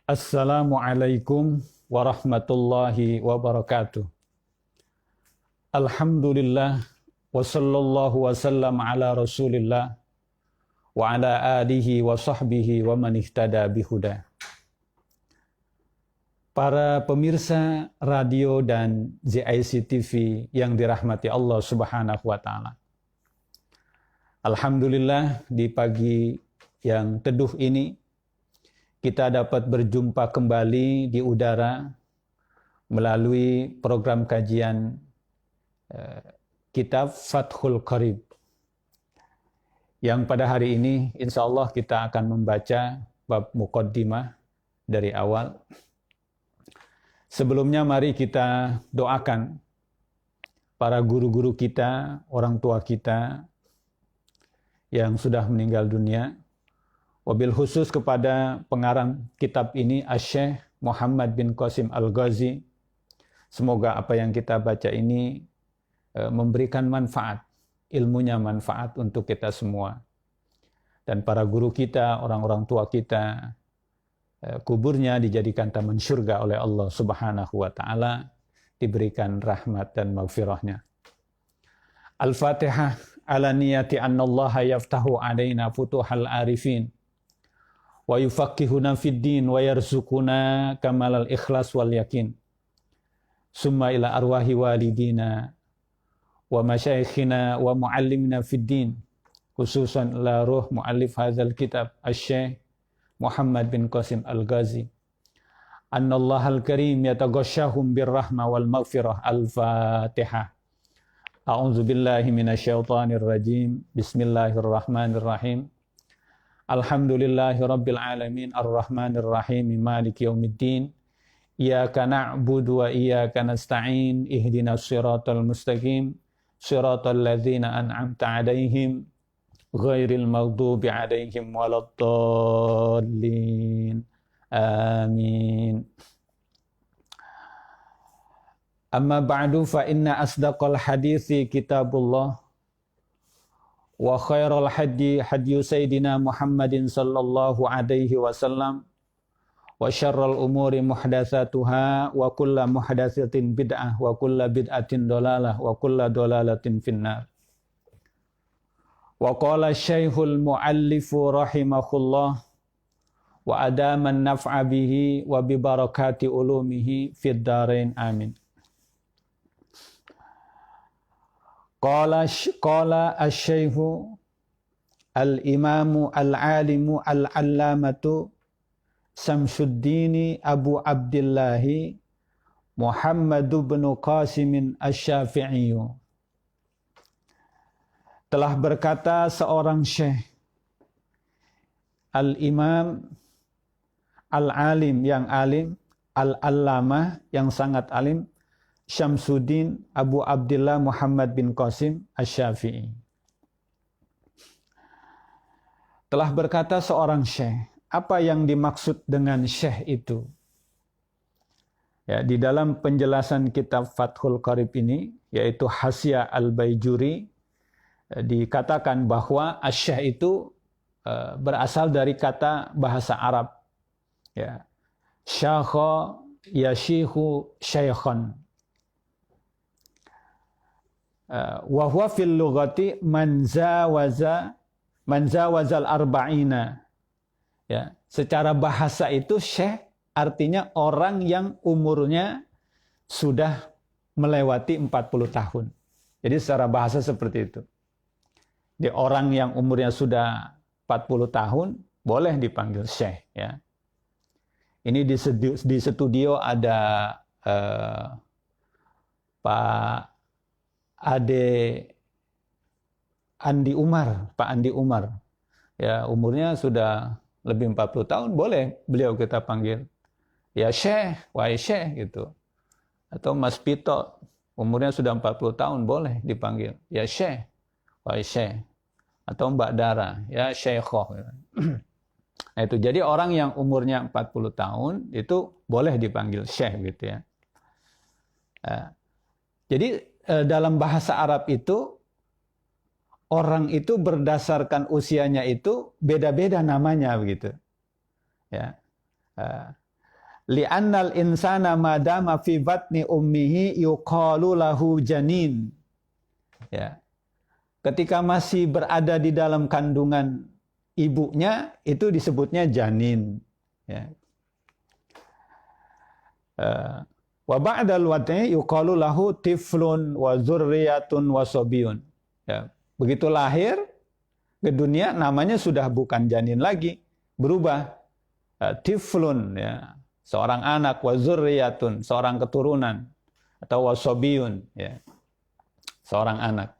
Assalamualaikum warahmatullahi wabarakatuh. Alhamdulillah wa sallallahu wasallam ala Rasulillah wa ala alihi wa sahbihi wa man ihtada bihuda. Para pemirsa radio dan ZIC TV yang dirahmati Allah Subhanahu wa taala. Alhamdulillah di pagi yang teduh ini kita dapat berjumpa kembali di udara melalui program kajian kitab Fathul Qarib. Yang pada hari ini insya Allah kita akan membaca bab muqaddimah dari awal. Sebelumnya mari kita doakan para guru-guru kita, orang tua kita yang sudah meninggal dunia. Wabil khusus kepada pengarang kitab ini, Asy-Syaikh Muhammad bin Qasim Al-Ghazi. Semoga apa yang kita baca ini memberikan manfaat, ilmunya manfaat untuk kita semua. Dan para guru kita, orang-orang tua kita, kuburnya dijadikan taman surga oleh Allah Subhanahu wa taala, diberikan rahmat dan maghfirahnya. Al-Fatihah ala niyati annallaha yaftahu alaina futuhal arifin wa yufaqihuna fid din wa yarzuquna kamalal ikhlas wal yakin. Summa ila arwahi walidina wa masyayikhina wa muallimina fid din, khususan ila ruh muallif hadzal kitab Asy-Syaikh Muhammad bin Qasim Al-Ghazi. Annallahal karim yataghashshahum birrahma wal maghfirah. Al-Fatihah. A'udzu billahi minasyaitonir rajim. Bismillahirrahmanirrahim. Alhamdulillahi rabbil alamin arrahmanir rahim maliki yaumiddin. Iyyaka na'budu wa iyyaka nasta'in. Ihdinas siratal mustaqim. Siratal ladzina an'amta 'alaihim ghairil maghdubi 'alaihim waladdallin. Amin. Amma ba'du fa inna asdaqal hadithi kitabullah wa khairal hadi hadyu sayyidina Muhammadin sallallahu alaihi wasallam wa syarral umuri muhdatsatuha wa kullu muhdatsatin bid'ah wa kullu bid'atin dhalalah wa kullu dhalalatin finnar. Wa qala syaihul muallifu rahimahullah wa adaman naf'a bihi wa bi barakati ulumihi fid dharain amin. Qala asy-syaikhu al-imamu al-alimu al-allamatu Syamsuddin Abu Abdillahi Muhammad bin Qasim Asy-Syafi'i. Telah berkata seorang syekh, al-imam al-alim yang alim, al-allamah yang sangat alim, Syamsuddin Abu Abdillah Muhammad bin Qasim Asy-Syafi'i. Telah berkata seorang syekh. Apa yang dimaksud dengan syekh itu? Ya, di dalam penjelasan kitab Fathul Qarib ini, yaitu Hasyiah Al-Baijuri, dikatakan bahwa asy-syekh itu berasal dari kata bahasa Arab. Ya. Syakha yashihu syaikhan. Wa huwa fil lughati man zawazal arba'ina. Ya, secara bahasa itu syekh artinya orang yang umurnya sudah melewati 40 tahun. Jadi secara bahasa seperti itu. Di orang yang umurnya sudah 40 tahun boleh dipanggil syekh, ya. Ini di studio ada Pak Ade Andi Umar, Pak Andi Umar. Ya, umurnya sudah lebih 40 tahun, boleh beliau kita panggil ya syekh, wahai syekh gitu. Atau Mas Pito, umurnya sudah 40 tahun, boleh dipanggil ya syekh, wahai syekh. Atau Mbak Dara, ya syeikhoh. Nah itu, jadi orang yang umurnya 40 tahun itu boleh dipanggil syekh gitu ya. Jadi dalam bahasa Arab itu orang itu berdasarkan usianya itu beda-beda namanya begitu. Ya. li'annal insana madama fi batni ummihi yuqalu lahu janin. Ya. Ketika masih berada di dalam kandungan ibunya, itu disebutnya janin. Ya. Wa ba'dal wad'i yuqalu lahu tiflun wa dzurriyyatun wa sobiyun. Ya. Begitu lahir ke dunia, namanya sudah bukan janin lagi, berubah tiflun, ya, seorang anak, wa dzurriyyatun, seorang keturunan, atau wa sobiyun, ya, seorang anak.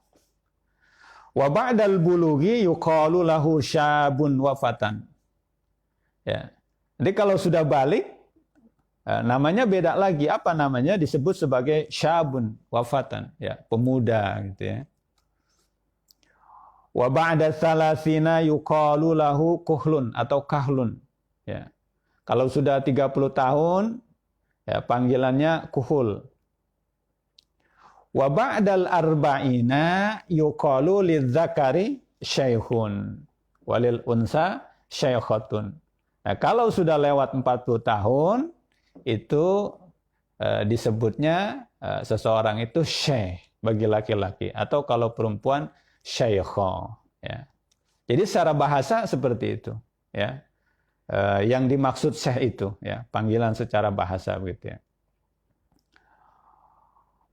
Wa ba'dal bulughi yuqalu lahu syabun wa fatan. Ya. Jadi kalau sudah balik, namanya beda lagi. Apa namanya? Disebut sebagai syabun wa fatan, ya, pemuda gitu ya. Wa ba'da salasina yuqalu lahu kuhlun atau kahlun. Ya. Kalau sudah 30 tahun, ya, panggilannya kuhul. Wa ba'dal arba'ina yuqalu lidzakari syaikhun walil unsa syaikhatun. Nah, kalau sudah lewat 40 tahun itu disebutnya seseorang itu syekh bagi laki-laki, atau kalau perempuan syaikha, ya. Jadi secara bahasa seperti itu, ya. Yang dimaksud syekh itu, ya, panggilan secara bahasa begitu ya.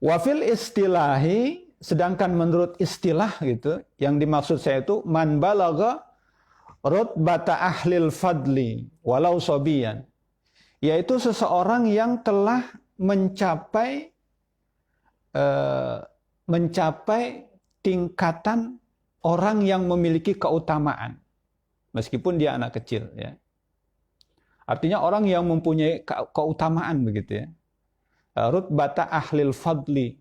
Wafil istilahi, sedangkan menurut istilah gitu, yang dimaksud saya itu man balagha rutbata ahlil fadli walau sobiyan, yaitu seseorang yang telah mencapai tingkatan orang yang memiliki keutamaan meskipun dia anak kecil, ya. Artinya orang yang mempunyai keutamaan begitu ya. Rutbata ahlil fadli,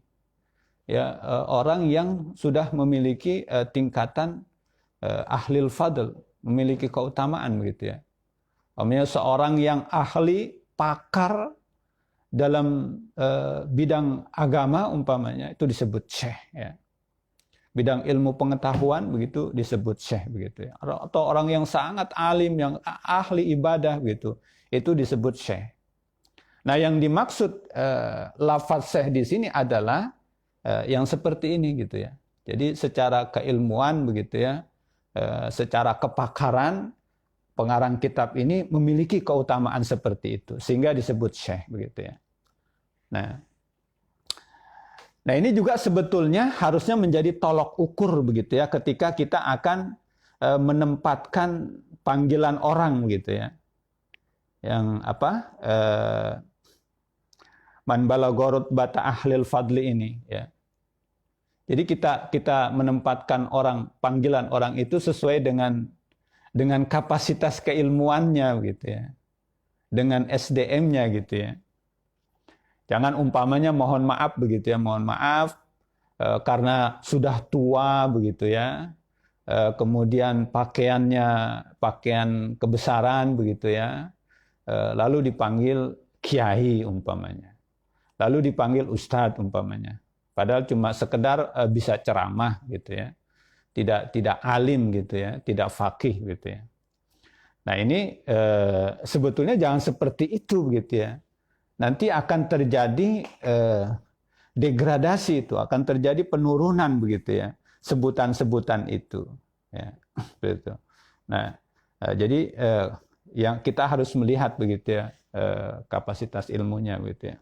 ya, orang yang sudah memiliki tingkatan ahlil fadl, memiliki keutamaan begitu ya. Artinya seorang yang ahli, pakar dalam bidang agama umpamanya, itu disebut syekh, ya. Bidang ilmu pengetahuan begitu disebut syekh begitu ya. Atau orang yang sangat alim, yang ahli ibadah begitu, itu disebut syekh. Nah, yang dimaksud lafaz syekh di sini adalah yang seperti ini gitu ya. Jadi secara keilmuan begitu ya, secara kepakaran, pengarang kitab ini memiliki keutamaan seperti itu sehingga disebut syekh begitu ya. Nah, ini juga sebetulnya harusnya menjadi tolok ukur begitu ya ketika kita akan menempatkan panggilan orang gitu ya. Yang apa? Man balagha bata ahlil fadli ini, ya. Jadi kita menempatkan panggilan orang itu sesuai dengan kapasitas keilmuannya gitu ya. Dengan SDM-nya gitu ya. Jangan umpamanya mohon maaf begitu ya, mohon maaf karena sudah tua begitu ya. Kemudian pakaiannya pakaian kebesaran begitu ya. Lalu dipanggil kiai umpamanya. Lalu dipanggil ustadz umpamanya. Padahal cuma sekedar bisa ceramah gitu ya. Tidak alim gitu ya, tidak faqih gitu ya. Nah, ini sebetulnya jangan seperti itu begitu ya. Nanti akan terjadi degradasi itu, akan terjadi penurunan begitu ya. Sebutan-sebutan itu ya. Begitu. Nah, jadi yang kita harus melihat begitu ya, kapasitas ilmunya begitu ya.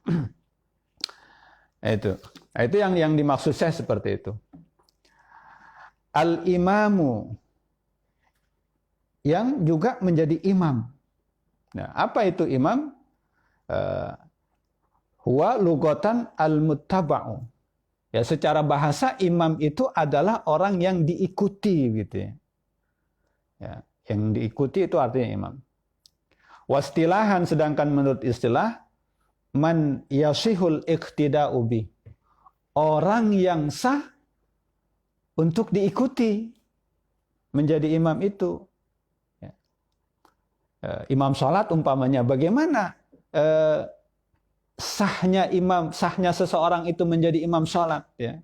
Nah, itu yang dimaksud saya seperti itu. Al-imamu, yang juga menjadi imam. Nah, apa itu imam? Huwa lugatan al-muttaba'u. Ya, secara bahasa imam itu adalah orang yang diikuti gitu ya. Ya, yang diikuti itu artinya imam. Wastilahan, sedangkan menurut istilah, man yasihul iqtida'u bi, orang yang sah untuk diikuti menjadi imam itu. Ya. Imam sholat umpamanya, bagaimana sahnya seseorang itu menjadi imam sholat ya?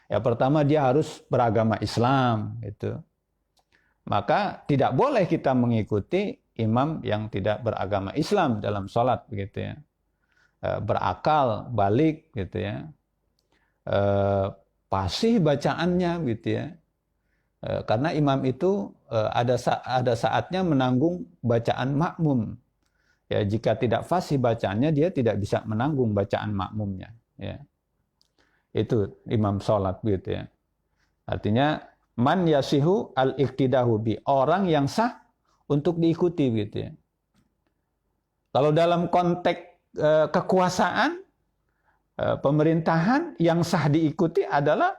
Ya, pertama dia harus beragama Islam gitu. Maka tidak boleh kita mengikuti imam yang tidak beragama Islam dalam sholat begitu ya. Berakal, balik gitu ya. Fasih bacaannya gitu ya. Karena imam itu ada saatnya menanggung bacaan makmum. Ya, jika tidak fasih bacaannya, dia tidak bisa menanggung bacaan makmumnya. Ya. Itu imam sholat gitu ya. Artinya, man yasihu al-iqtidahu bi. Orang yang sah untuk diikuti gitu ya. Kalau dalam konteks kekuasaan, pemerintahan, yang sah diikuti adalah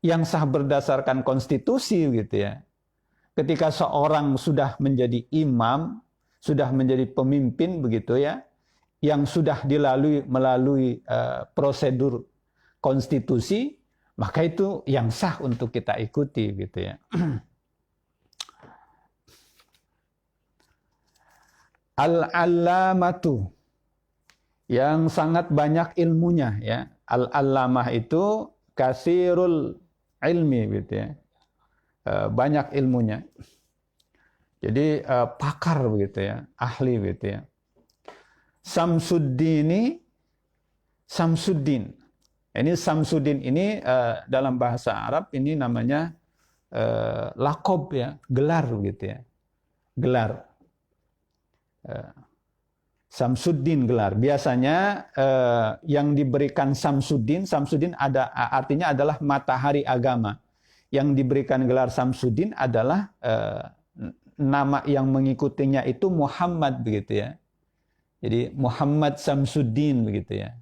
yang sah berdasarkan konstitusi gitu ya. Ketika seorang sudah menjadi imam, sudah menjadi pemimpin begitu ya, yang sudah melalui prosedur konstitusi, maka itu yang sah untuk kita ikuti gitu ya. Al-allamatu, yang sangat banyak ilmunya ya. Al-allamah itu kasirul ilmi gitu ya. Banyak ilmunya. Jadi pakar begitu ya, ahli begitu ya. Samsuddin. Ini Samsuddin ini dalam bahasa Arab ini namanya lakob ya, gelar begitu ya. Gelar. Samsuddin gelar. Biasanya yang diberikan Samsuddin ada artinya adalah matahari agama. Yang diberikan gelar Samsuddin adalah nama yang mengikutinya itu Muhammad begitu ya. Jadi Muhammad Samsuddin begitu ya.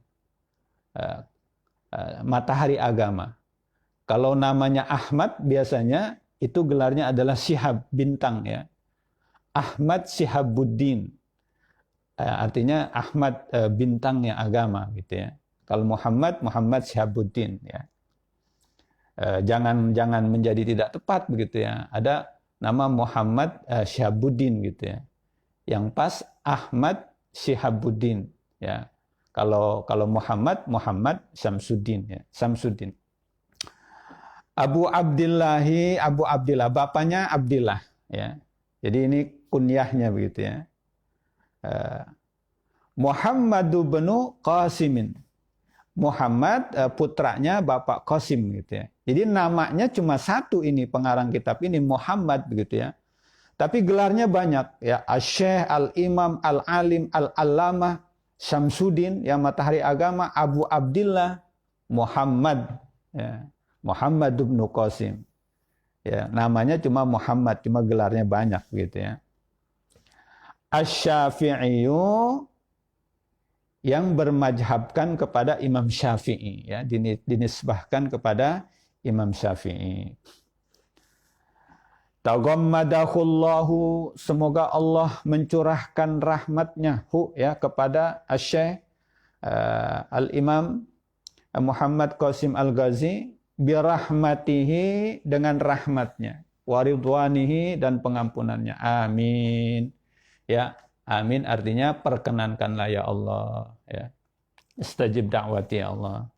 Matahari agama. Kalau namanya Ahmad biasanya itu gelarnya adalah Syihab, bintang ya. Ahmad Syihabuddin. Artinya Ahmad bintangnya agama gitu ya. Kalau Muhammad Syihabuddin ya. Jangan menjadi tidak tepat begitu ya. Ada nama Muhammad Syihabuddin gitu ya. Yang pas Ahmad Syihabuddin ya. Kalau Muhammad Samsuddin ya. Samsuddin. Abu Abdillah, bapaknya Abdillah ya. Jadi ini kunyahnya begitu ya. Muhammadu bin Qasimin. Muhammad putranya Bapak Qasim gitu ya. Jadi namanya cuma satu ini pengarang kitab ini Muhammad begitu ya. Tapi gelarnya banyak ya. Asy-Syaikh, Al-Imam, Al-Alim, Al-Allamah, Syamsuddin, ya matahari agama, Abu Abdillah, Muhammad ya. Muhammad bin Qasim. Ya, namanya cuma Muhammad, cuma gelarnya banyak gitu ya. Asy-Syafi'iyyu, yang bermadzhabkan kepada Imam Syafi'i ya, dinisbahkan kepada Imam Syafi'i. Taghammadahullahu, semoga Allah mencurahkan rahmatnya ya kepada Asy-Syaikh Al-Imam Muhammad Qasim Al-Ghazi birahmatihi, dengan rahmatnya, waridwanihi, dan pengampunannya. Amin. Ya, amin artinya perkenankanlah ya Allah ya. Istajib da'wati ya Allah.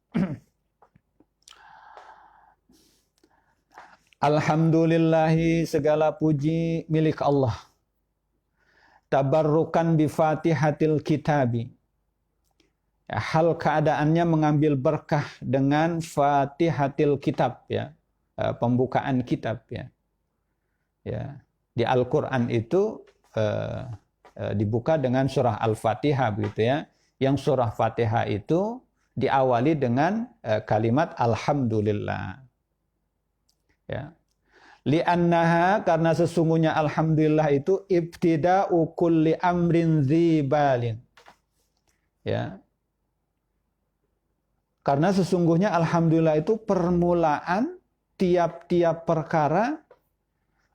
Alhamdulillahi, segala puji milik Allah. Tabarrukan bi Fatihatil Kitabi. Ya, hal keadaannya mengambil berkah dengan Fatihatil Kitab ya. Pembukaan kitab ya. Ya, di Al-Qur'an itu dibuka dengan surah Al-Fatihah begitu ya. Yang surah Fatihah itu diawali dengan kalimat Alhamdulillah. Ya. Li'annaha, karena sesungguhnya alhamdulillah itu ibtida'u kulli amrin dzibalin. Ya. Karena sesungguhnya alhamdulillah itu permulaan tiap-tiap perkara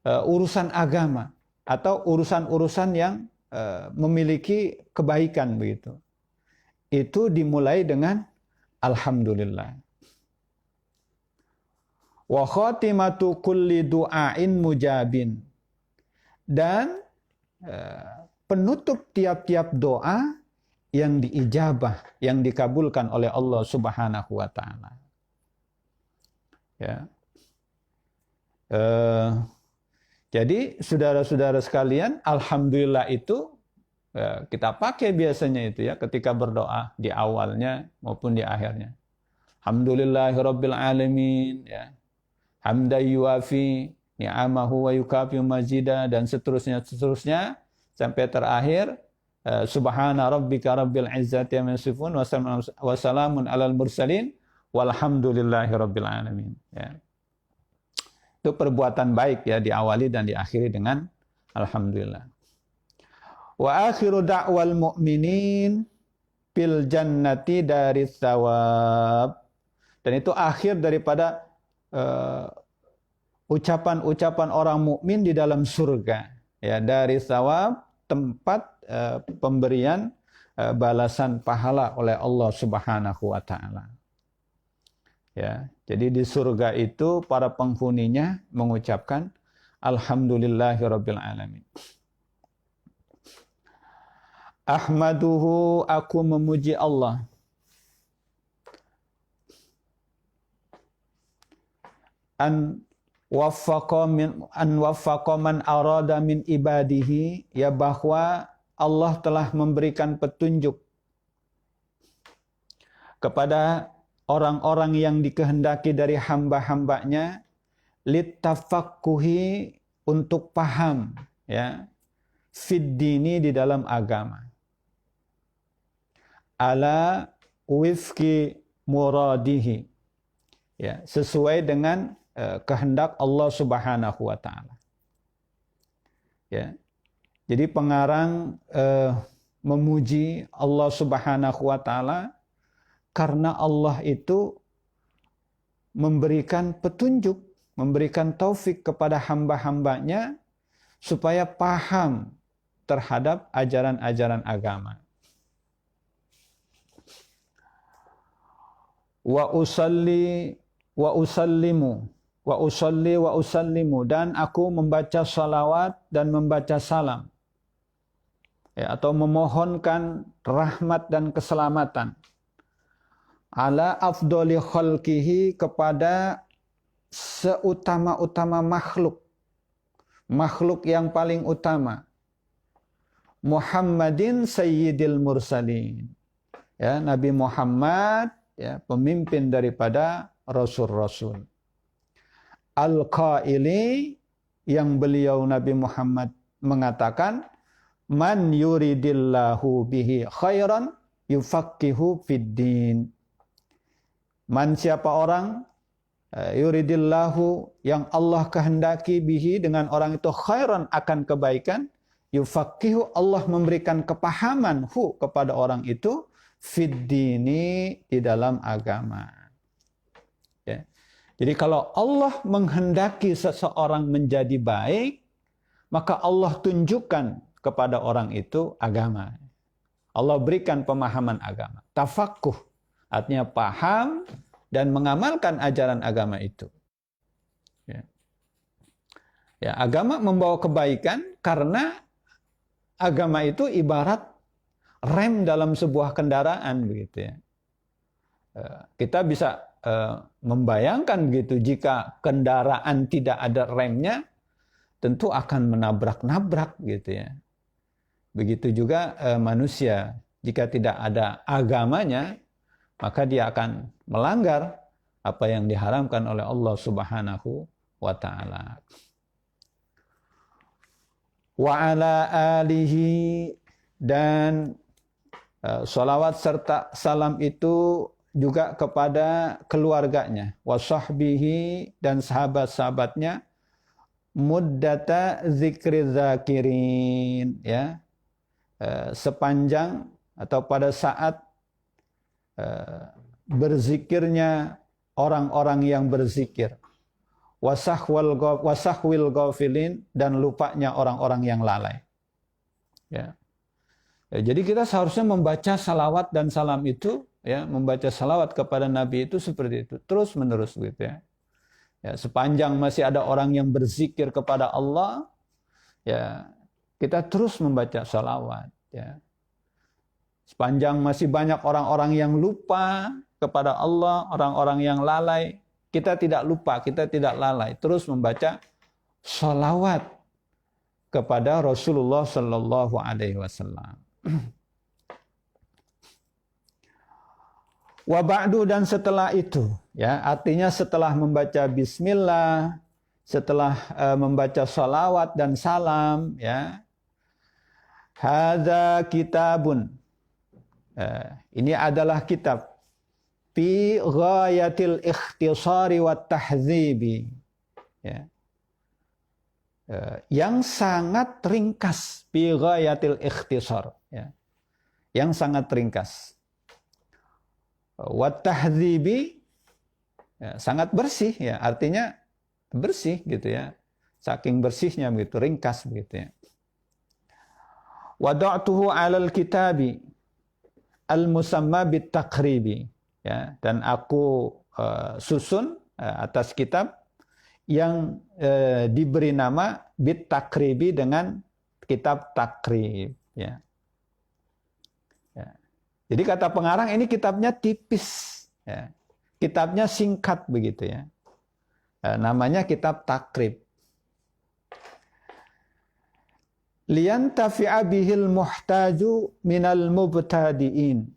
urusan agama atau urusan-urusan yang memiliki kebaikan begitu. Itu dimulai dengan alhamdulillah. Wa khatimatu kulli du'ain mujabin, dan penutup tiap-tiap doa yang diijabah, yang dikabulkan oleh Allah Subhanahu wa taala. Ya. Jadi saudara-saudara sekalian, alhamdulillah itu kita pakai biasanya itu ya ketika berdoa di awalnya maupun di akhirnya. Alhamdulillahirabbil alamin ya. Hamdan yuafi ni'amahu wa yukafi mazida dan seterusnya sampai terakhir subhana rabbika rabbil izzati amma yasifun wa salamun alal mursalin walhamdulillahirabbil alamin ya. Itu perbuatan baik ya, diawali dan diakhiri dengan alhamdulillah. Wa akhiru da'wal mu'minin fil jannati daris thawab. Dan itu akhir daripada ucapan-ucapan orang mukmin di dalam surga ya, dari thawab, tempat pemberian balasan pahala oleh Allah Subhanahu wa taala. Ya, jadi di surga itu para penghuninya mengucapkan alhamdulillahirabbil alamin. Ahmaduhu, aku memuji Allah. An waffaqa man arada min ibadihi, ya bahwa Allah telah memberikan petunjuk kepada orang-orang yang dikehendaki dari hamba-hambanya litafaqquhi, untuk paham ya, fid dini, di dalam agama, ala wifqi muradihi ya, sesuai dengan kehendak Allah Subhanahu wa taala. Ya. Jadi pengarang memuji Allah Subhanahu wa taala karena Allah itu memberikan petunjuk, memberikan taufik kepada hamba-hambanya supaya paham terhadap ajaran-ajaran agama. Wa usalli wa usallimu, dan aku membaca salawat dan membaca salam ya, atau memohonkan rahmat dan keselamatan ala afdoli khalqihi, kepada seutama-utama makhluk yang paling utama, Muhammadin sayyidil mursalin ya, Nabi Muhammad ya, pemimpin daripada rasul-rasul. Al-qaili, yang beliau Nabi Muhammad mengatakan, man yuridillahu bihi khairan yufaqihu fid din. Man, siapa orang, yuridillahu, yang Allah kehendaki, bihi, dengan orang itu, khairan, akan kebaikan, yufaqihu, Allah memberikan kepahaman, hu, kepada orang itu, fid dini, di dalam agama. Ya. Jadi kalau Allah menghendaki seseorang menjadi baik, maka Allah tunjukkan kepada orang itu agama. Allah berikan pemahaman agama. Tafaqquh, artinya paham dan mengamalkan ajaran agama itu. Ya. Ya, agama membawa kebaikan karena agama itu ibarat rem dalam sebuah kendaraan, begitu ya. Kita bisa membayangkan gitu, jika kendaraan tidak ada remnya, tentu akan menabrak-nabrak gitu ya. Begitu juga manusia, jika tidak ada agamanya, maka dia akan melanggar apa yang diharamkan oleh Allah Subhanahu wa taala. Wa ala alihi, dan salawat serta salam itu juga kepada keluarganya, wa sahbihi, dan sahabat-sahabatnya, muddata zikri zakirin ya, sepanjang atau pada saat berzikirnya orang-orang yang berzikir, wasahwil ghafilin, dan lupanya orang-orang yang lalai ya. Jadi kita seharusnya membaca salawat dan salam itu ya, membaca salawat kepada Nabi itu seperti itu, terus menerus gitu ya. Ya, sepanjang masih ada orang yang berzikir kepada Allah, ya kita terus membaca salawat ya. Sepanjang masih banyak orang-orang yang lupa kepada Allah, orang-orang yang lalai, kita tidak lupa, kita tidak lalai, terus membaca salawat kepada Rasulullah sallallahu alaihi wasallam. Wa ba'du, dan setelah itu, ya, artinya setelah membaca bismillah, setelah membaca salawat dan salam, ya. Hadza kitabun. Ini adalah kitab fi ghayatil ikhtisari wat tahdzibi. Ya. Yang sangat ringkas, fi ghayatil ikhtisar, ya. Yang sangat ringkas. Wat tahdzibi, ya, sangat bersih, ya, artinya bersih gitu, ya, saking bersihnya begitu, ringkas begitu, ya. Wada'tuhu 'alal kitabi al-musamma bit taqribi, ya, dan aku susun atas kitab yang diberi nama bit taqribi, dengan kitab takrib, ya. Jadi kata pengarang, ini kitabnya tipis, ya. Kitabnya singkat begitu, ya. Namanya kitab takrib. Liyantafi'a bihil muhtaju minal mubtadi'in.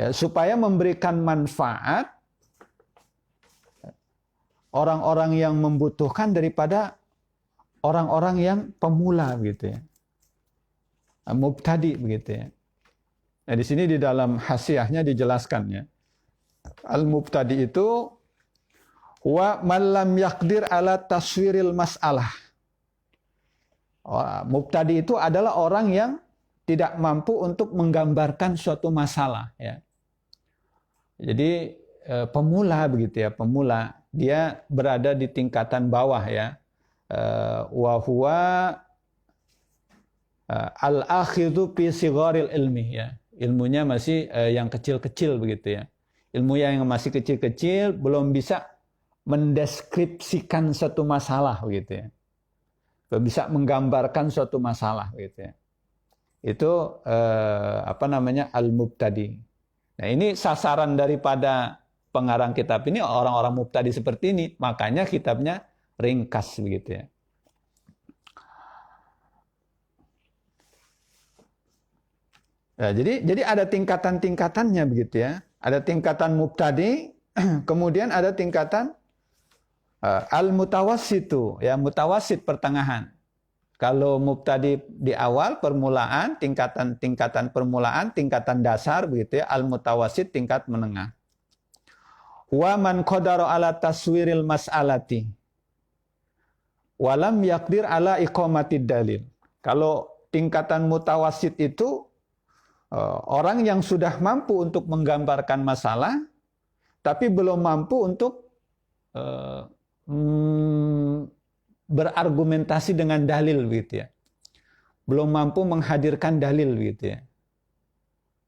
Ya, supaya memberikan manfaat orang-orang yang membutuhkan daripada orang-orang yang pemula begitu, ya. Mubtadi begitu, ya. Nah, di sini di dalam hasyiahnya dijelaskan, ya. Al-mubtadi itu wa man lam yaqdir ala taswiril mas'alah. Mubtadi itu adalah orang yang tidak mampu untuk menggambarkan suatu masalah, ya. Jadi pemula begitu, ya, pemula. Dia berada di tingkatan bawah, ya. Wa huwa al-akhidhu fi sigharil ilmi, ya. Ilmunya masih yang kecil-kecil begitu, ya. Ilmu yang masih kecil-kecil, belum bisa mendeskripsikan suatu masalah begitu, ya. Belum bisa menggambarkan suatu masalah begitu, ya. Itu al-mubtadi. Nah, ini sasaran daripada pengarang kitab ini orang-orang mubtadi seperti ini, makanya kitabnya ringkas begitu, ya. Nah, jadi ada tingkatan-tingkatannya begitu, ya. Ada tingkatan mubtadi, kemudian ada tingkatan al-mutawassitu, ya, mutawassit pertengahan. Kalau mubtadi di awal permulaan, tingkatan permulaan, tingkatan dasar begitu, ya. Al-mutawassit tingkat menengah. Wa man qadara ala taswiril mas'alati walam yaqdir ala iqamatid dalil. Kalau tingkatan mutawassit itu orang yang sudah mampu untuk menggambarkan masalah, tapi belum mampu untuk berargumentasi dengan dalil, begitu, ya. Belum mampu menghadirkan dalil, begitu, ya.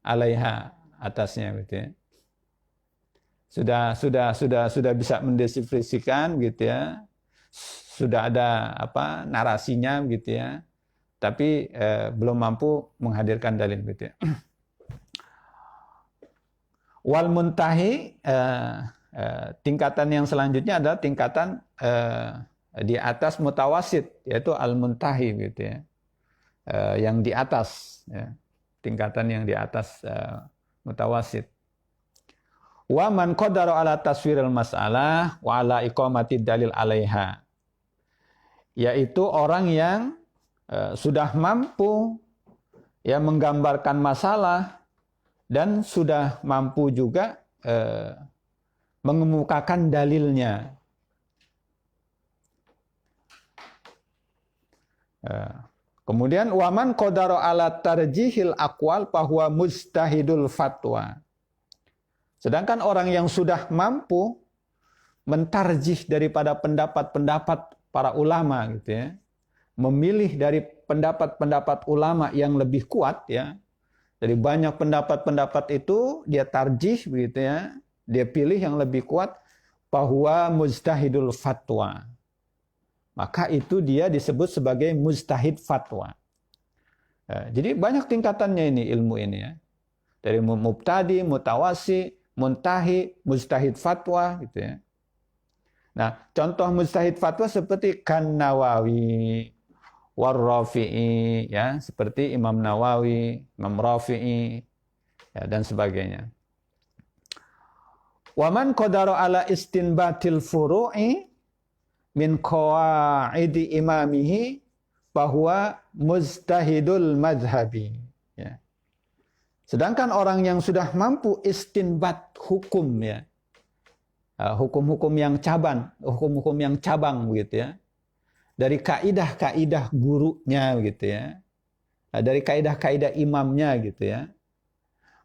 Alaiha, atasnya, begitu, ya. Sudah bisa mendeskripsikan, begitu, ya. Sudah ada narasinya, begitu, ya. Tapi belum mampu menghadirkan dalil, gitu, ya. Wal muntahi, tingkatan yang selanjutnya adalah tingkatan di atas mutawasit, yaitu al muntahi, gitu, ya. Yang di atas, ya. Tingkatan yang di atas mutawasit. Wa man qadara ala taswiril mas'alah wa ala iqamatid dalil alaiha, yaitu orang yang sudah mampu, ya, menggambarkan masalah dan sudah mampu juga mengemukakan dalilnya. Kemudian waman qadara ala tarjihil aqwal fahuwa mujtahidul fatwa. Sedangkan orang yang sudah mampu mentarjih daripada pendapat-pendapat para ulama, gitu, ya. Memilih dari pendapat-pendapat ulama yang lebih kuat, ya. Dari banyak pendapat-pendapat itu dia tarjih, begitu, ya. Dia pilih yang lebih kuat, bahwa mujtahidul fatwa. Maka itu dia disebut sebagai mujtahid fatwa. Jadi banyak tingkatannya ini, ilmu ini, ya. Dari mubtadi, mutawasi, muntahi, mujtahid fatwa, gitu, ya. Nah, contoh mujtahid fatwa seperti Kan Nawawi, War-Rafi'i, ya, seperti Imam Nawawi, Imam Rafi'i, ya, dan sebagainya. Waman qadara ala istinbatil furu'i min qawaidi imamihi bahwa mujtahidul madhabi. Ya. Sedangkan orang yang sudah mampu istinbat hukum, ya, hukum-hukum yang cabang begitu ya, dari kaidah-kaidah gurunya gitu ya, dari kaidah-kaidah imamnya gitu ya,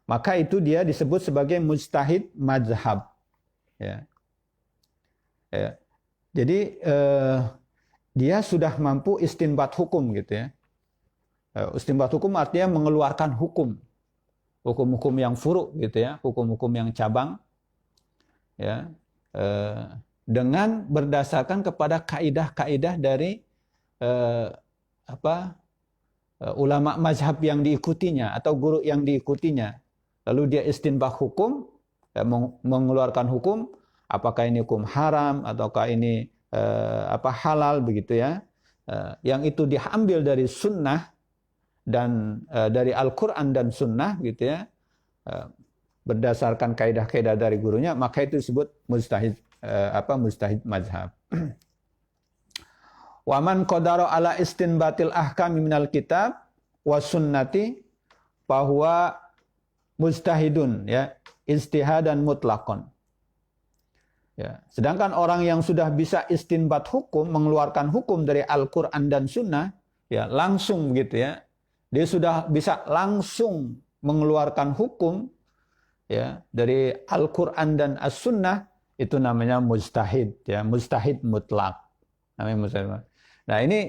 maka itu dia disebut sebagai mujtahid mazhab. Ya. Ya. Jadi dia sudah mampu istinbat hukum gitu ya. Istinbat hukum artinya mengeluarkan hukum-hukum yang furu gitu ya, hukum-hukum yang cabang, ya, dengan berdasarkan kepada kaidah-kaidah dari ulama mazhab yang diikutinya atau guru yang diikutinya. Lalu dia istinbat hukum, mengeluarkan hukum, apakah ini hukum haram ataukah ini halal begitu ya. Yang itu diambil dari sunnah dan dari Al-Quran dan sunnah gitu ya, berdasarkan kaidah-kaidah dari gurunya, maka itu disebut mujtahid mujtahid mazhab. Wa man qadara ala istinbatil ahkam minal kitab was sunnati bahwa mujtahidun, ya, ijtihadan mutlaqan. Ya, sedangkan orang yang sudah bisa istinbat hukum, mengeluarkan hukum dari Al-Qur'an dan sunnah, ya, langsung begitu ya. Dia sudah bisa langsung mengeluarkan hukum, ya, dari Al-Qur'an dan As-Sunnah, itu namanya mujtahid, ya, mujtahid mutlak. Namanya mujtahid. Nah, ini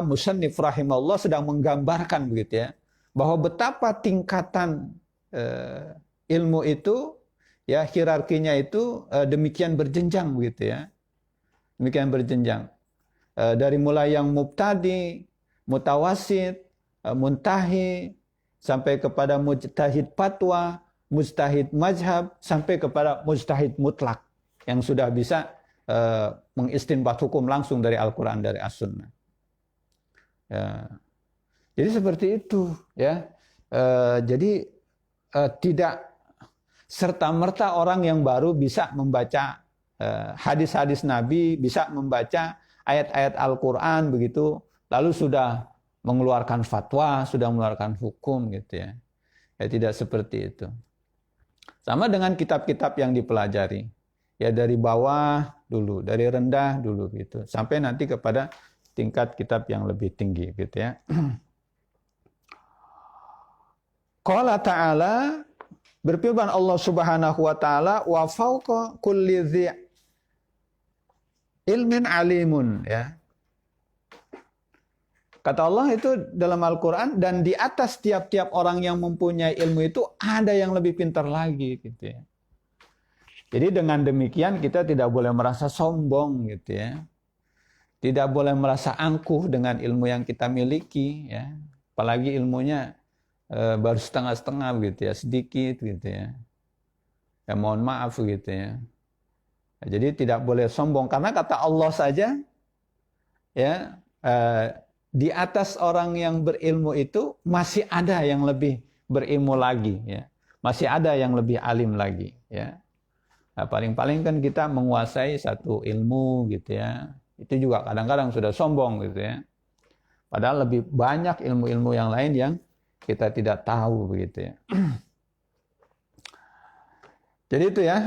musannif rahimahullah sedang menggambarkan begitu ya, bahwa betapa tingkatan ilmu itu, ya, hierarkinya itu demikian berjenjang begitu ya. Demikian berjenjang. Dari mulai yang mubtadi, mutawasid, muntahi, sampai kepada mujtahid fatwa, mujtahid mazhab, sampai kepada mujtahid mutlak yang sudah bisa mengistinbat hukum langsung dari Al-Quran, dari As-Sunnah. Ya. Jadi seperti itu, ya. Jadi tidak serta-merta orang yang baru bisa membaca hadis-hadis Nabi, bisa membaca ayat-ayat Al-Quran begitu, lalu sudah mengeluarkan fatwa, sudah mengeluarkan hukum gitu ya. Ya, tidak seperti itu. Sama dengan kitab-kitab yang dipelajari. Ya, dari bawah dulu, dari rendah dulu gitu, sampai nanti kepada tingkat kitab yang lebih tinggi gitu ya. Qala ta'ala, berfirman Allah Subhanahu wa taala, wa fawqa kulli dzi ilmin alimun, ya. Kata Allah itu dalam Al-Quran, dan di atas tiap-tiap orang yang mempunyai ilmu itu ada yang lebih pintar lagi gitu ya. Jadi dengan demikian kita tidak boleh merasa sombong gitu ya. Tidak boleh merasa angkuh dengan ilmu yang kita miliki ya. Apalagi ilmunya baru setengah-setengah gitu ya, sedikit gitu ya. Ya mohon maaf gitu ya. Jadi tidak boleh sombong, karena kata Allah saja ya, di atas orang yang berilmu itu masih ada yang lebih berilmu lagi ya. Masih ada yang lebih alim lagi ya. Nah, paling-paling kan kita menguasai satu ilmu gitu ya. Itu juga kadang-kadang sudah sombong gitu ya. Padahal lebih banyak ilmu-ilmu yang lain yang kita tidak tahu begitu ya. Jadi itu ya,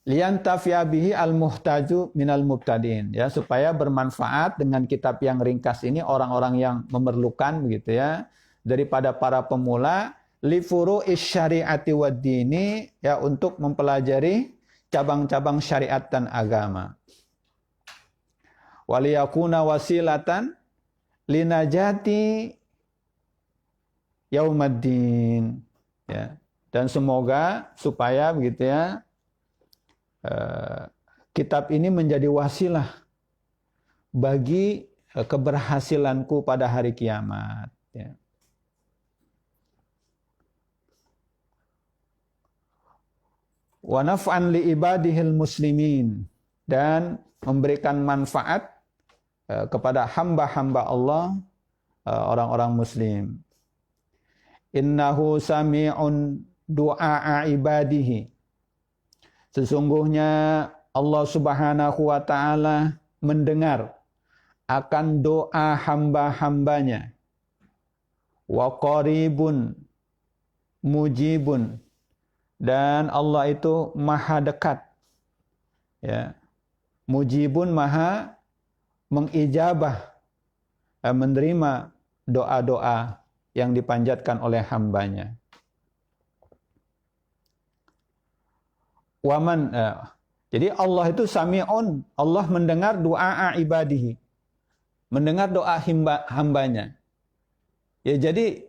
liyantafi'a bihi al-muhtaju minal mubtadiin, ya, supaya bermanfaat dengan kitab yang ringkas ini orang-orang yang memerlukan begitu ya, daripada para pemula, li furu'is syari'ati wad dini, ya, untuk mempelajari cabang-cabang syariat dan agama. Waliyakuna wasilatan linajati yaumaddin, ya. Dan semoga supaya begitu ya, kitab ini menjadi wasilah bagi keberhasilanku pada hari kiamat ya. wa naf'an li ibadihil muslimin, dan memberikan manfaat kepada hamba-hamba Allah, orang-orang muslim. Innahu sami'un du'a ibadihi. Sesungguhnya Allah Subhanahu wa taala mendengar akan doa hamba-hambanya. Wa qaribun mujibun, dan Allah itu maha dekat. Ya. Mujibun, maha mengijabah, menerima doa-doa yang dipanjatkan oleh hambanya. Waman, jadi Allah itu sami'un, Allah mendengar doa ibadihi, mendengar doa hambanya. Ya, jadi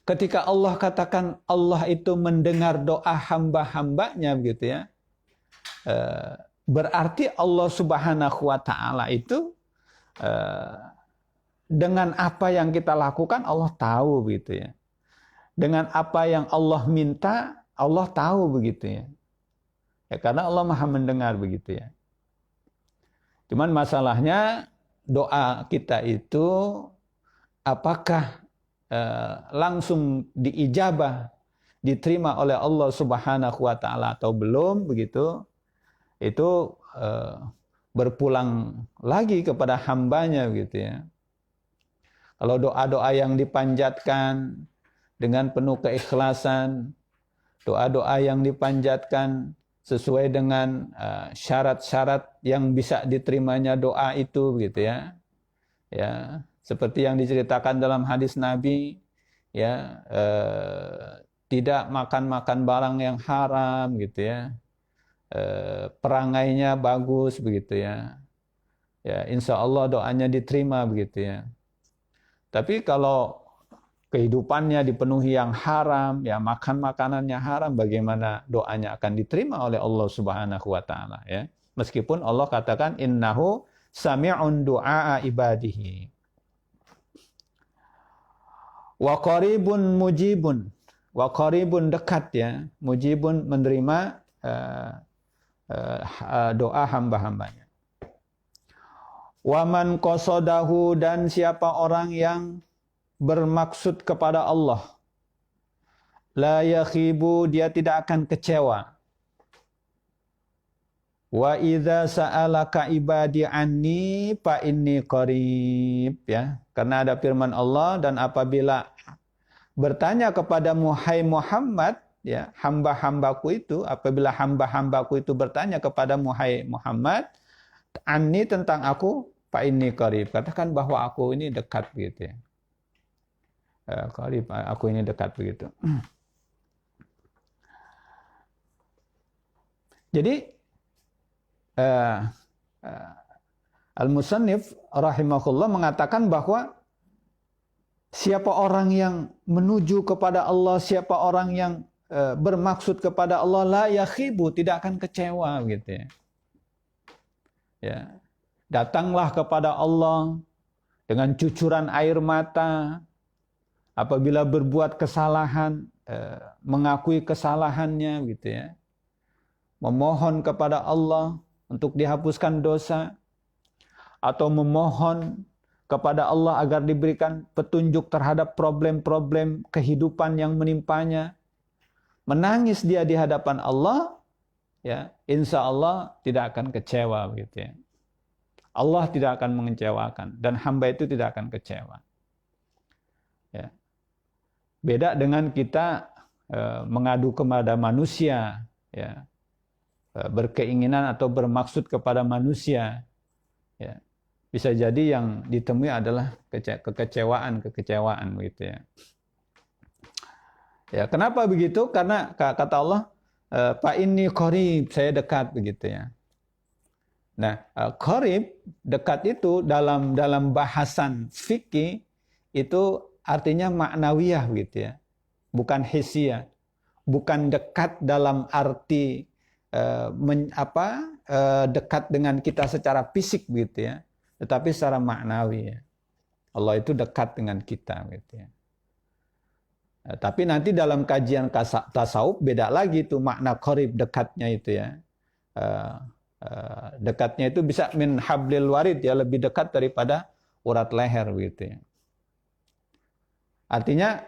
ketika Allah katakan Allah itu mendengar doa hamba-hambanya begitu ya, berarti Allah Subhanahu wa taala itu dengan apa yang kita lakukan Allah tahu begitu ya. Dengan apa yang Allah minta Allah tahu begitu ya. Ya, karena Allah Maha mendengar begitu ya. Cuman masalahnya doa kita itu apakah langsung diijabah, diterima oleh Allah Subhanahu wa taala atau belum begitu. Itu berpulang lagi kepada hambanya begitu ya. Kalau doa-doa yang dipanjatkan dengan penuh keikhlasan, doa-doa yang dipanjatkan sesuai dengan syarat-syarat yang bisa diterimanya doa itu begitu ya. Ya, seperti yang diceritakan dalam hadis Nabi ya, tidak makan-makan barang yang haram gitu ya. Perangainya bagus begitu ya. Ya, insya Allah doanya diterima begitu ya. Tapi kalau kehidupannya dipenuhi yang haram, ya makan makanannya haram, bagaimana doanya akan diterima oleh Allah Subhanahu wa taala ya. Meskipun Allah katakan innahu sami'un du'a ibadihi. Wa qaribun mujibun. Wa qaribun dekat ya, mujibun menerima doa hamba-hambanya. Wa man qasadahu, dan siapa orang yang bermaksud kepada Allah, la yakhibu, dia tidak akan kecewa. Wa idza sa'alaka ibadi anni fa inni qarib ya. Karena ada firman Allah, dan apabila bertanya kepadamu hai Muhammad ya, hamba-hambaku itu, apabila hamba-hambaku itu bertanya kepadamu hai Muhammad anni, tentang aku, fa inni qarib, katakan bahwa aku ini dekat begitu ya. Qarib, aku ini dekat begitu. Jadi Al-Musannif rahimahullah mengatakan bahwa siapa orang yang menuju kepada Allah, siapa orang yang bermaksud kepada Allah, la yakhibu, tidak akan kecewa gitu ya. Ya. Datanglah kepada Allah dengan cucuran air mata. Apabila berbuat kesalahan, mengakui kesalahannya gitu ya. Memohon kepada Allah untuk dihapuskan dosa, atau memohon kepada Allah agar diberikan petunjuk terhadap problem-problem kehidupan yang menimpanya. Menangis dia di hadapan Allah, ya, insya Allah tidak akan kecewa begitu ya. Allah tidak akan mengecewakan, dan hamba itu tidak akan kecewa. Ya. Beda dengan kita mengadu kepada manusia, ya, berkeinginan atau bermaksud kepada manusia, ya. Bisa jadi yang ditemui adalah kekecewaan gitu ya. Ya, kenapa begitu? Karena kata Allah, fa inni qarib, saya dekat begitu ya. Nah, qarib, dekat itu dalam bahasan fikih itu artinya maknawiyah gitu ya. Bukan hissiyah. Bukan dekat dalam arti dekat dengan kita secara fisik gitu ya. Tetapi secara maknawi ya. Allah itu dekat dengan kita gitu ya. Tapi nanti dalam kajian tasawuf beda lagi tuh makna qarib, dekatnya itu ya. Dekatnya itu bisa min hablil warid ya, lebih dekat daripada urat leher gitu ya. Artinya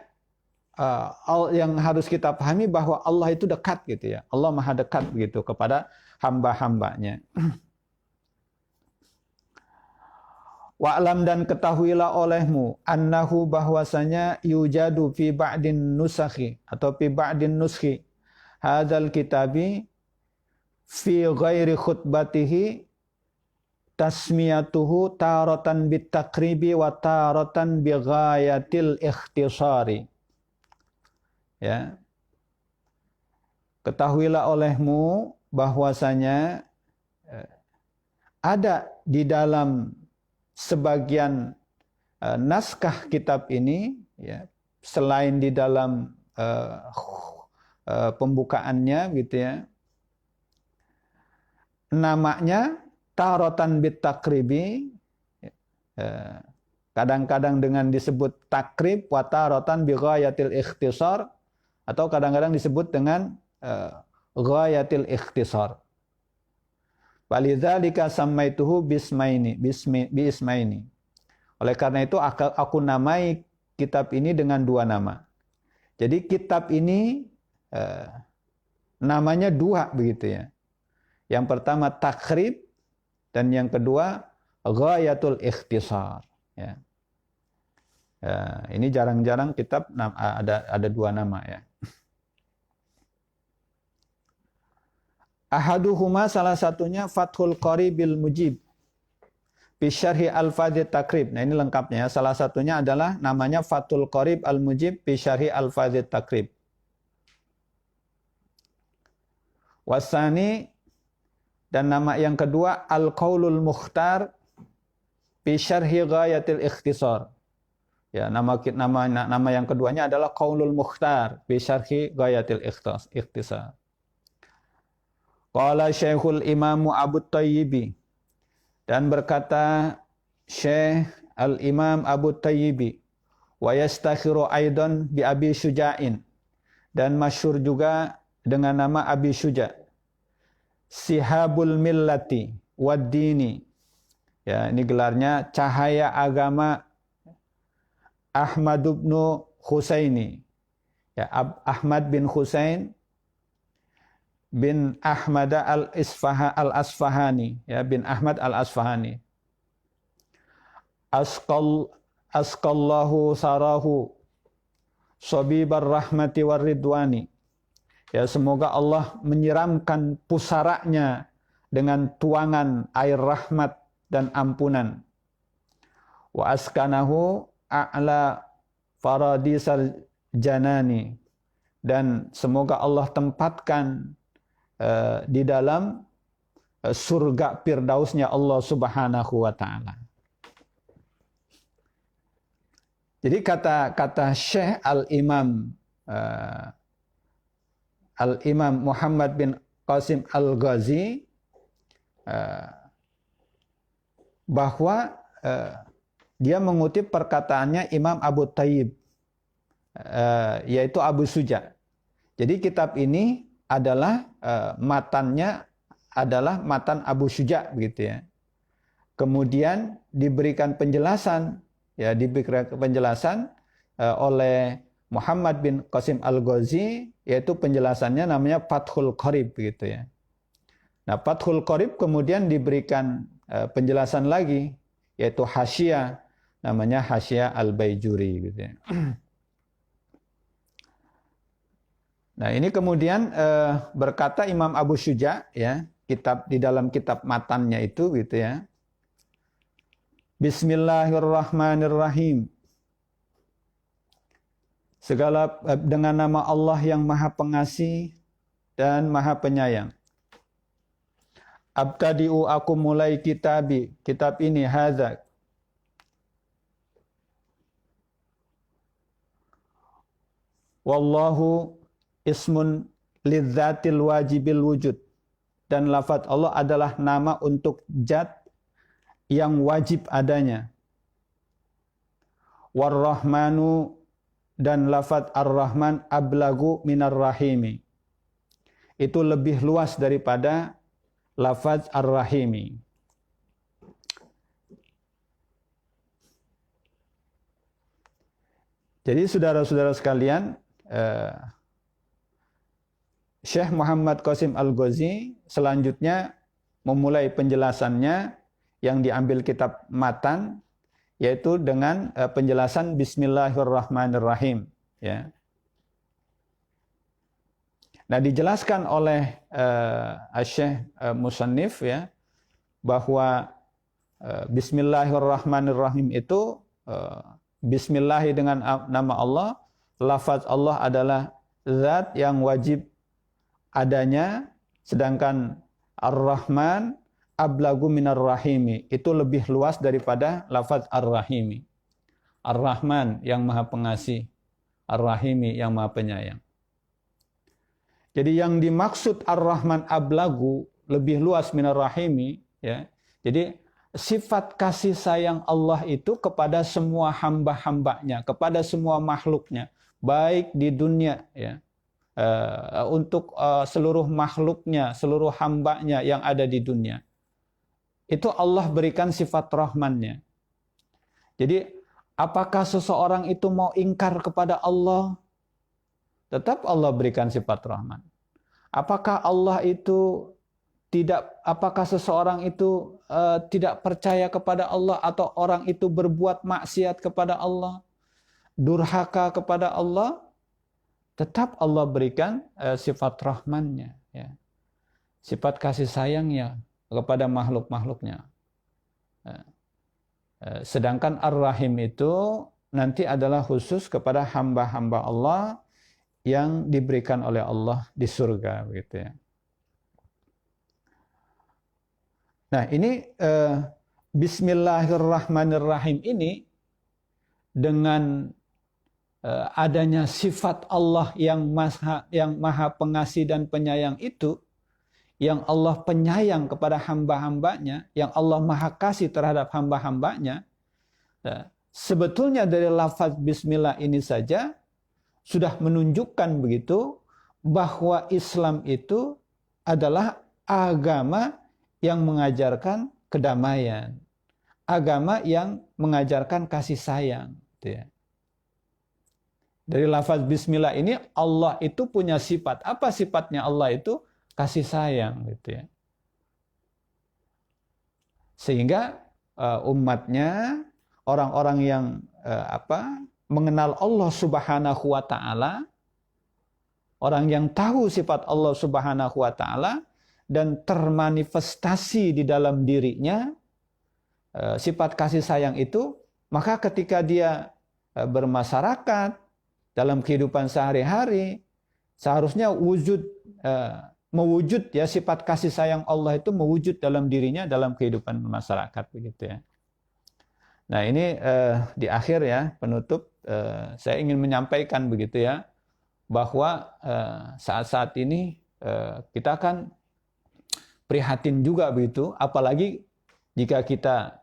yang harus kita pahami bahwa Allah itu dekat gitu ya. Allah maha dekat gitu kepada hamba-hambanya. Wa'lam dan ketahuilah olehmu annahu bahwasanya yujadu fi ba'din nusakhi atau fi ba'din nuskhi hadzal kitabi fi ghairi khutbatihi tasmiyatuhu taratan bitakribi wa taratan bighayatil ikhtisari. Ya. Ketahuilah olehmu bahwasanya ada di dalam sebagian naskah kitab ini ya, selain di dalam pembukaannya gitu ya, namanya tarotan bit takribi, kadang-kadang dengan disebut takrib, wa tarotan bi ghayatil ikhtisar, atau kadang-kadang disebut dengan ghayatil ikhtisar. Walidzalika sammaituhu bismaini, bismaini. Oleh karena itu aku namai kitab ini dengan dua nama. Jadi kitab ini namanya dua begitu ya. Yang pertama takrib dan yang kedua ghayatul ikhtisar ya. Ini jarang-jarang kitab ada dua nama ya. Ahaduhuma salah satunya Fathul Qaribil Mujib bi syarhi al-fadhit takrib. Nah ini lengkapnya ya. Salah satunya adalah namanya Fathul Qarib al-Mujib bi syarhi al-fadhit takrib. Wasani dan nama yang kedua Al-Qaulul Mukhtar bi syarhi ghayatil ikhtisar. Ya, nama yang keduanya adalah Qaulul Mukhtar bi syarhi ghayatil ikhtisar. Qala Syekhul Imam Abu Tayyibi, dan berkata Syekh Al-Imam Abu Tayyibi, wa yastakhiru aidan bi Abi Syuja'in, dan masyhur juga dengan nama Abi Syuja', Sihabul Millati wad Dini. Ya, ini gelarnya cahaya agama Ahmad bin Husaini. Ya, Ahmad bin Husain bin Ahmad al-Asfahani, ya, bin Ahmad al-Asfahani. Asqallahu sarahu sabibar rahmati war ridwani. Ya, semoga Allah menyiramkan pusaranya dengan tuangan air rahmat dan ampunan. Wa askanahu a'la faradisal janani, dan semoga Allah tempatkan di dalam surga Firdausnya Allah Subhanahu wa taala. Jadi kata Syekh Al-Imam Muhammad bin Qasim Al-Ghazi bahwa dia mengutip perkataannya Imam Abu Tayyib, yaitu Abu Syuja'. Jadi kitab ini adalah matannya adalah matan Abu Syuja' begitu ya. Kemudian diberikan penjelasan oleh Muhammad bin Qasim Al-Ghazi, yaitu penjelasannya namanya Fathul Qarib begitu ya. Nah, Fathul Qarib kemudian diberikan penjelasan lagi, yaitu Hasyiah, namanya Hasyiah Al-Baijuri gitu ya. Nah, ini kemudian berkata Imam Abu Syuja' ya, di dalam kitab matannya itu gitu ya. Bismillahirrahmanirrahim. Segala dengan nama Allah yang Maha Pengasih dan Maha Penyayang. Abtadi'u, aku mulai kitab ini hadza. Wallahu ismun lidzatil wajibil wujud, dan lafaz Allah adalah nama untuk zat yang wajib adanya. Warrahmanu, dan lafaz Ar-Rahman ablagu minar rahimi. Itu lebih luas daripada lafaz Ar-Rahimi. Jadi saudara-saudara sekalian, Syekh Muhammad Qasim Al-Ghazi selanjutnya memulai penjelasannya yang diambil kitab matan, yaitu dengan penjelasan Bismillahirrahmanirrahim. Ya. Nah, dijelaskan oleh Syekh Musannif ya, bahwa Bismillahirrahmanirrahim itu Bismillah dengan nama Allah, lafaz Allah adalah zat yang wajib adanya, sedangkan Ar-Rahman ablagu minar rahimi, itu lebih luas daripada lafaz Ar-Rahimi. Ar-Rahman yang maha pengasih, Ar-Rahimi yang maha penyayang. Jadi yang dimaksud Ar-Rahman ablagu, lebih luas minar rahimi, ya. Jadi sifat kasih sayang Allah itu kepada semua hamba-hambanya, kepada semua makhluknya, baik di dunia, ya, untuk seluruh makhluknya, seluruh hambanya yang ada di dunia. Itu Allah berikan sifat rahmannya. Jadi apakah seseorang itu mau ingkar kepada Allah? Tetap Allah berikan sifat rahman. Apakah Allah itu apakah seseorang itu tidak percaya kepada Allah, atau orang itu berbuat maksiat kepada Allah, durhaka kepada Allah, tetap Allah berikan sifat rahmannya, ya. Sifat kasih sayangnya kepada makhluk-makhluknya. Sedangkan Ar-Rahim itu nanti adalah khusus kepada hamba-hamba Allah yang diberikan oleh Allah di surga, begitu ya. Nah, ini Bismillahirrahmanirrahim ini dengan adanya sifat Allah yang maha pengasih dan penyayang itu, yang Allah penyayang kepada hamba-hambanya, yang Allah maha kasih terhadap hamba-hambanya, sebetulnya dari lafaz Bismillah ini saja sudah menunjukkan begitu bahwa Islam itu adalah agama yang mengajarkan kedamaian, agama yang mengajarkan kasih sayang, gitu ya. Dari lafaz Bismillah ini Allah itu punya sifat. Apa sifatnya Allah itu? Kasih sayang, gitu ya. Sehingga umatnya, orang-orang yang mengenal Allah Subhanahu wa taala, orang yang tahu sifat Allah Subhanahu wa taala dan termanifestasi di dalam dirinya sifat kasih sayang itu, maka ketika dia bermasyarakat dalam kehidupan sehari-hari, seharusnya mewujud ya, sifat kasih sayang Allah itu mewujud dalam dirinya dalam kehidupan masyarakat, begitu ya. Nah, ini di akhir ya, penutup, saya ingin menyampaikan begitu ya, bahwa saat-saat ini kita kan prihatin juga begitu, apalagi jika kita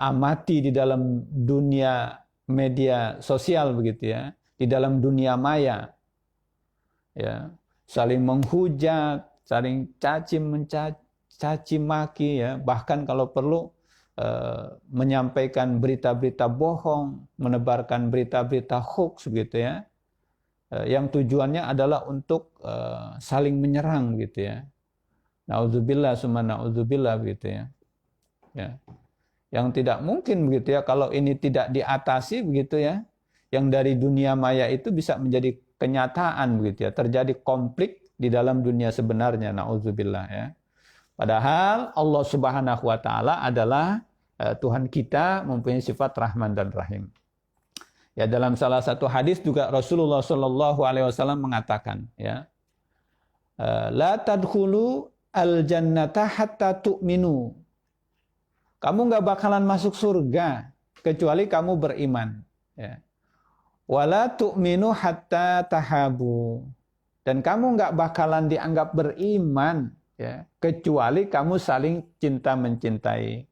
amati di dalam dunia media sosial begitu ya, di dalam dunia maya, ya, saling menghujat, saling caci maki ya, bahkan kalau perlu menyampaikan berita-berita bohong, menebarkan berita-berita hoax begitu ya, yang tujuannya adalah untuk saling menyerang gitu ya. Nauzubillah summa nauzubillah begitu ya. Ya. Yang tidak mungkin begitu ya, kalau ini tidak diatasi begitu ya, yang dari dunia maya itu bisa menjadi kenyataan begitu ya, terjadi konflik di dalam dunia sebenarnya, nauzubillah ya. Padahal Allah Subhanahu wa taala adalah Tuhan kita, mempunyai sifat Rahman dan Rahim. Ya, dalam salah satu hadis juga Rasulullah sallallahu alaihi wasallam mengatakan ya, la tadkhulu al-jannata hatta tu'minu. Kamu enggak bakalan masuk surga kecuali kamu beriman, ya. Wala tu'minu hatta tahabu. Dan kamu enggak bakalan dianggap beriman ya, kecuali kamu saling cinta mencintai,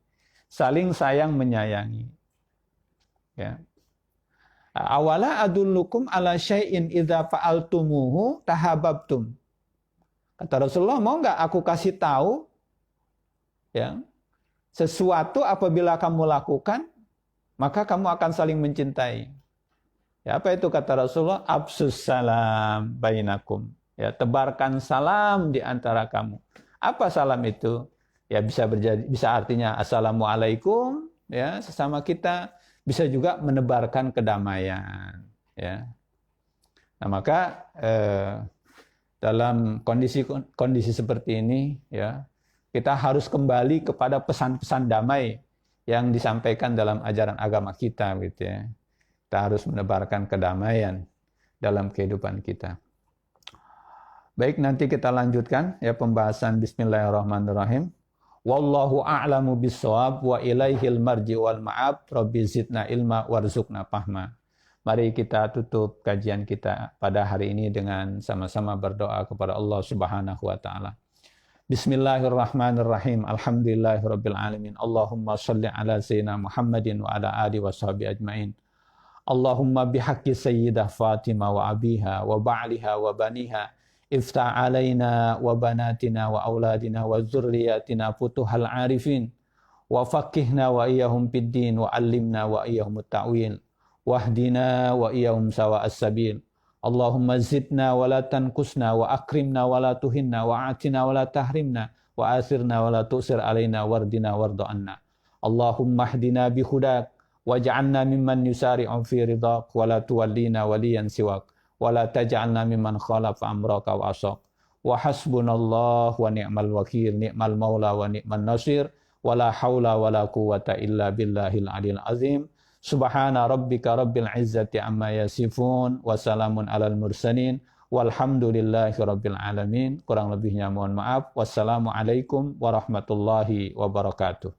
saling sayang menyayangi. Ya. Awala adullukum ala syai'in idza fa'altumuhu tahabbtum. Kata Rasulullah, mau nggak aku kasih tahu ya, sesuatu apabila kamu lakukan, maka kamu akan saling mencintai. Ya, apa itu kata Rasulullah? Absus salam bainakum. Ya, tebarkan salam di antara kamu. Apa salam itu? Ya, bisa artinya assalamualaikum ya, sesama kita, bisa juga menebarkan kedamaian ya. Nah, maka dalam kondisi seperti ini ya, kita harus kembali kepada pesan-pesan damai yang disampaikan dalam ajaran agama kita gitu ya. Kita harus menebarkan kedamaian dalam kehidupan kita. Baik, nanti kita lanjutkan ya pembahasan. Bismillahirrahmanirrahim. Wallahu a'lamu bis-shawab wa ilaihil marji wal ma'ab. Rabbi zidna ilma warzuqna fahma. Mari kita tutup kajian kita pada hari ini dengan sama-sama berdoa kepada Allah Subhanahu wa taala. Bismillahirrahmanirrahim. Alhamdulillahirabbil alamin. Allahumma shalli ala sayyidina Muhammadin wa ala alihi washabihi ajmain. Allahumma bihaqqi sayyidah Fatimah wa abiha wa ba'liha wa baniha iftah alaina wa banatina wa auladina wa zurriyatina futuhal arifin wa faqihna wa iyahum fid din wa allimna wa iyahum at-ta'wil wahdina wa iyahum sawa'as sabil. Allahumma zidna wa la tanqusna wa akrimna wa la tuhinna wa atina wa la tahrimna wa asirna wa la tusir alaina wardina warda anna. Allahumma hdina bihudak waj'alna mimman yusari'u fi ridaq wa la tuwallina waliyan siwak wa la taj'alna mimman khalafa amraka wa asaq. Wa hasbunallahu wa ni'mal wakil, ni'mal maula wa ni'man nasir, wa la hawla wa la quwwata illa billahil aliyil azim. Subhana rabbika rabbil izzati amma yasifun wa salamun alal mursalin walhamdulillahi rabbil alamin. Kurang lebihnya mohon maaf. Wassalamualaikum warahmatullahi wabarakatuh.